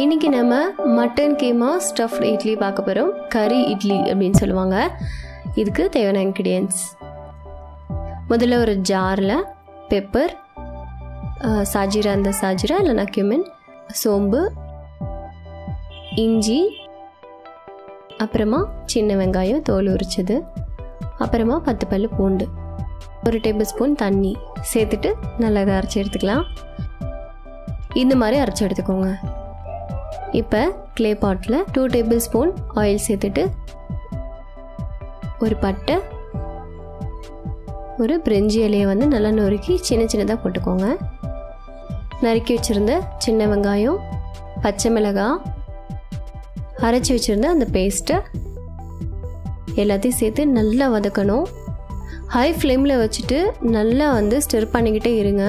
இன்னைக்கு நம்ம mutton keema stuffed idli பார்க்க போகிறோம். கரி இட்லி அப்படின்னு சொல்லுவாங்க. இதுக்கு தேவையான இன்க்ரீடியன்ட்ஸ், முதல்ல ஒரு ஜாரில் பெப்பர், சாஜிரா அந்த சாஜிரா இல்லைனா கியூமின், சோம்பு, இஞ்சி, அப்புறமா சின்ன வெங்காயம் தோல் உரிச்சது, அப்புறமா 10 பல்லு பூண்டு, 1 டேபிள் ஸ்பூன் தண்ணி சேர்த்துட்டு நல்லா அரைச்சி எடுத்துக்கலாம். இந்த மாதிரி அரைச்சி எடுத்துக்கோங்க. இப்போ க்ளே பாட்டில் 2 டேபிள் ஸ்பூன் ஆயில் சேர்த்துட்டு ஒரு பட்டை, ஒரு பிரிஞ்சி இலையை வந்து நல்லா நொறுக்கி சின்ன சின்னதாக போட்டுக்கோங்க. நறுக்கி வச்சுருந்த சின்ன வெங்காயம், பச்சை மிளகாய், அரைச்சி வச்சுருந்த அந்த பேஸ்ட்டை எல்லாத்தையும் சேர்த்து நல்லா வதக்கணும். ஹை ஃப்ளேமில் வச்சுட்டு நல்லா வந்து ஸ்டிர் பண்ணிக்கிட்டே இருங்க.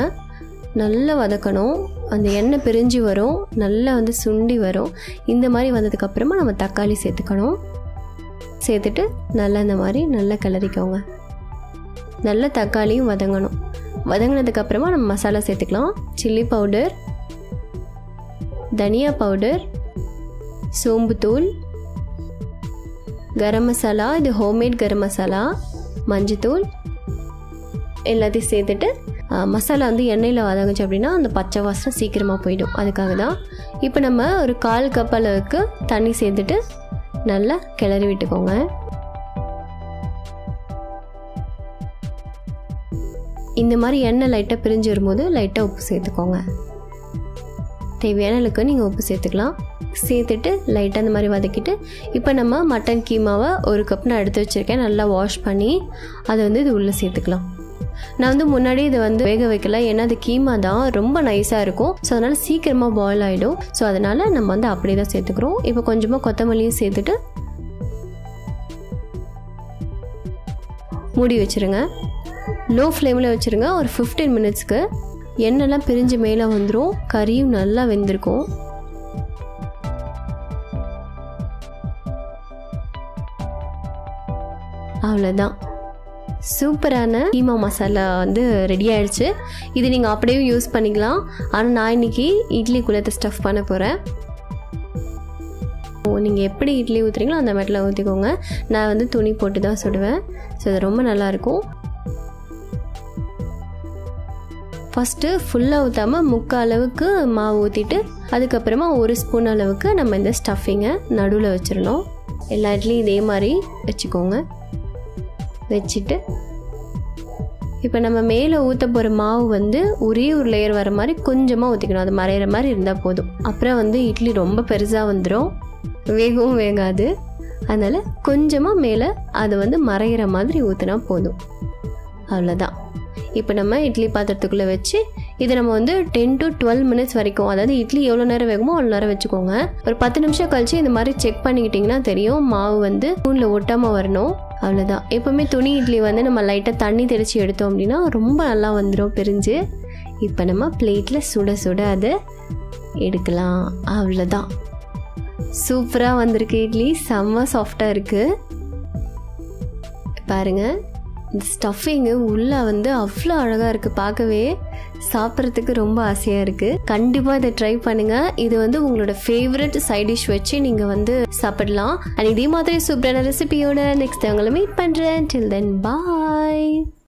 நல்லா வதக்கணும். அந்த எண்ணெய் பிரிஞ்சு வரும், நல்லா வந்து சுண்டி வரும். இந்த மாதிரி வந்ததுக்கப்புறமா நம்ம தக்காளி சேர்த்துக்கணும். சேர்த்துட்டு நல்லா இந்த மாதிரி நல்லா கிளறிக்கோங்க. நல்லா தக்காளியும் வதங்கணும். வதங்கினதுக்கப்புறமா நம்ம மசாலா சேர்த்துக்கலாம். சில்லி பவுடர், தனியா பவுடர், சோம்புத்தூள், கரம் மசாலா, இது ஹோம்மேட் கரம் மசாலா, மஞ்சத்தூள் எல்லாத்தையும் சேர்த்துட்டு மசாலா வந்து எண்ணெயில் வதங்குச்சு அப்படின்னா அந்த பச்சை வாசனை சீக்கிரமாக போயிடும். அதுக்காக தான். இப்போ நம்ம ஒரு 1/4 கப் அளவுக்கு தண்ணி சேர்த்துட்டு நல்லா கிளறி விட்டுக்கோங்க. இந்த மாதிரி எண்ணெய் லைட்டாக பிரிஞ்சு வரும்போது லைட்டாக உப்பு சேர்த்துக்கோங்க. தேவையான அளவுக்கு நீங்கள் உப்பு சேர்த்துக்கலாம். சேர்த்துட்டு லைட்டாக அந்த மாதிரி வதக்கிட்டு இப்போ நம்ம மட்டன் கீமாவை 1 கப் நான் எடுத்து வச்சுருக்கேன். நல்லா வாஷ் பண்ணி அதை வந்து இது உள்ளே சேர்த்துக்கலாம். நான் வந்து முன்னாடி இதை வந்து வேக வைக்கல, ஏன்னா அது கீமா தான் ரொம்ப நைஸாக இருக்கும். ஸோ அதனால் சீக்கிரமாக பாயில் ஆகிடும். ஸோ அதனால் நம்ம வந்து அப்படியே தான் சேர்த்துக்கிறோம். இப்போ கொஞ்சமாக கொத்தமல்லியும் சேர்த்துட்டு மூடி வச்சுருங்க. லோ ஃப்ளேமில் வச்சுருங்க. ஒரு 15 மினிட்ஸ்க்கு எண்ணெய்லாம் பிரிஞ்சு மேலே வந்துடும். கறியும் நல்லா வெந்திருக்கும். அவ்வளோதான், சூப்பரான கீமா மசாலா வந்து ரெடி ஆயிடுச்சு. இது நீங்கள் அப்படியே யூஸ் பண்ணிக்கலாம். ஆனால் நான் இன்றைக்கி இட்லி குள்ளத்தை ஸ்டஃப் பண்ண போகிறேன். நீங்கள் எப்படி இட்லி ஊற்றுறீங்களோ அந்த மாதிரில ஊற்றிக்கோங்க. நான் வந்து துணி போட்டு தான் சுடுவேன். ஸோ அது ரொம்ப நல்லாயிருக்கும். ஃபஸ்ட்டு ஃபுல்லாக ஊற்றாமல் 3/4 அளவுக்கு மாவு ஊற்றிட்டு அதுக்கப்புறமா 1 ஸ்பூன் அளவுக்கு நம்ம இந்த ஸ்டஃபிங்கை நடுவில் வச்சிடணும். எல்லா இட்லியும் இதே மாதிரி வச்சுக்கோங்க. வச்சுட்டு இப்போ நம்ம மேலே ஊற்ற போகிற மாவு வந்து ஒரே ஒரு லேயர் வர மாதிரி கொஞ்சமாக ஊற்றிக்கணும். அது மறையிற மாதிரி இருந்தால் போதும். அப்புறம் வந்து இட்லி ரொம்ப பெருசாக வந்துடும், வேகவும் வேகாது. அதனால் கொஞ்சமாக மேலே அது வந்து மறையிற மாதிரி ஊற்றினா போதும். அவ்வளோதான். இப்போ நம்ம இட்லி பாத்திரத்துக்குள்ளே வச்சு இதை நம்ம வந்து 10 to 12 மினிட்ஸ் வரைக்கும், அதாவது இட்லி எவ்வளோ நேரம் வேகுமோ அவ்வளோ நேரம் வச்சுக்கோங்க. ஒரு 10 நிமிஷம் கழிச்சு இந்த மாதிரி செக் பண்ணிக்கிட்டிங்கன்னா தெரியும் மாவு வந்து ஸ்பூனில் ஒட்டாமல் வரணும். அவ்வளோதான். எப்போவுமே துணி இட்லி வந்து நம்ம லைட்டாக தண்ணி தெளித்து எடுத்தோம் அப்படின்னா ரொம்ப நல்லா வந்துடும் பிரிஞ்சு. இப்போ நம்ம பிளேட்டில் சுட சுட அதை எடுக்கலாம். அவ்வளோதான், சூப்பராக வந்திருக்கு இட்லி. செம்ம சாஃப்டாக இருக்குது பாருங்கள். இந்த ஸ்டஃபிங்கு உள்ளே வந்து அவ்வளோ அழகாக இருக்குது. பார்க்கவே சாப்பிட்றதுக்கு ரொம்ப ஆசையாக இருக்குது. கண்டிப்பாக இதை ட்ரை பண்ணுங்கள். இது வந்து உங்களோட ஃபேவரட் சைட் டிஷ் வச்சு நீங்கள் வந்து சாப்பிடலாம். அண்ட் இதே மாதிரி சூப்பரான ரெசிபியோட நெக்ஸ்ட் உங்களை மீட் பண்ணுறேன். டில் தென் பாய்.